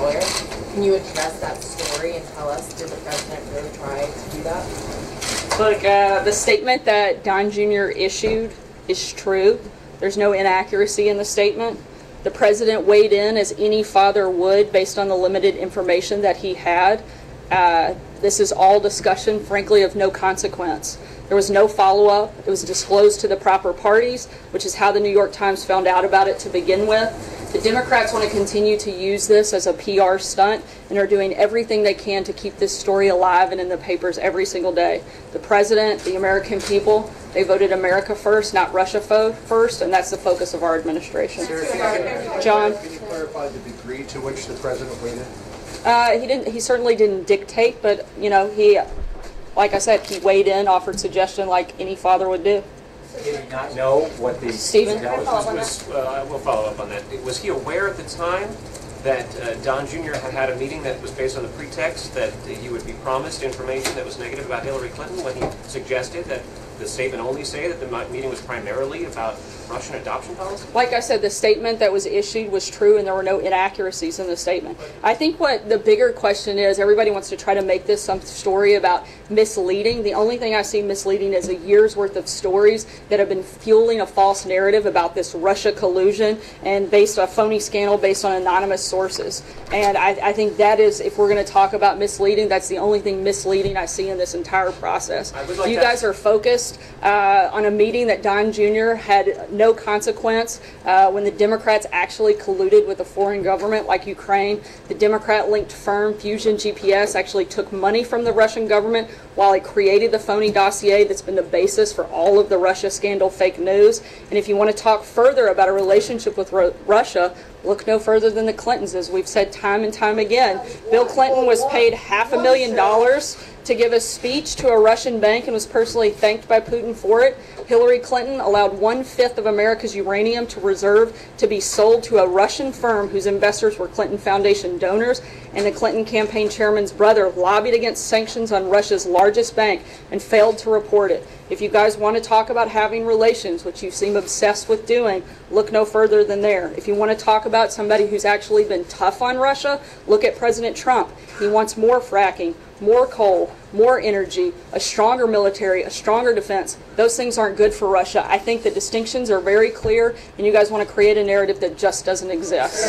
lawyer. Can you address that story and tell us, did the president really try to do that? Look, the statement that Don Jr. issued is true. There's no inaccuracy in the statement. The president weighed in as any father would based on the limited information that he had. This is all discussion, frankly, of no consequence. There was no follow-up. It was disclosed to the proper parties, which is how the New York Times found out about it to begin with. The Democrats want to continue to use this as a PR stunt and are doing everything they can to keep this story alive and in the papers every single day. The president, the American people, they voted America first, not Russia first, and that's the focus of our administration. John? Can you clarify the degree to which the president weighed in? He certainly didn't dictate, but, you know, like I said, he weighed in, offered suggestion like any father would do. Did he not know what the... Stephen? We'll follow up on that. Was he aware at the time that Don Jr. had a meeting that was based on the pretext that he would be promised information that was negative about Hillary Clinton when he suggested that the statement only say that the meeting was primarily about Russian adoption policy? Like I said, the statement that was issued was true and there were no inaccuracies in the statement. I think what the bigger question is, everybody wants to try to make this some story about misleading. The only thing I see misleading is a year's worth of stories that have been fueling a false narrative about this Russia collusion and based on a phony scandal based on anonymous sources. And I think that is, if we're going to talk about misleading, that's the only thing misleading I see in this entire process. You guys are focused on a meeting that Don Jr. had no consequence when the Democrats actually colluded with a foreign government like Ukraine. The Democrat-linked firm Fusion GPS actually took money from the Russian government while it created the phony dossier that's been the basis for all of the Russia scandal fake news. And if you want to talk further about a relationship with Russia, look no further than the Clintons, as we've said time and time again. Bill Clinton was paid $500,000 to give a speech to a Russian bank and was personally thanked by Putin for it. Hillary Clinton allowed 1/5 of America's uranium to reserve to be sold to a Russian firm whose investors were Clinton Foundation donors, and the Clinton campaign chairman's brother lobbied against sanctions on Russia's largest bank and failed to report it. If you guys want to talk about having relations, which you seem obsessed with doing, look no further than there. If you want to talk about somebody who's actually been tough on Russia, look at President Trump. He wants more fracking, more coal, more energy, a stronger military, a stronger defense. Those things aren't good for Russia. I think the distinctions are very clear, and you guys want to create a narrative that just doesn't exist.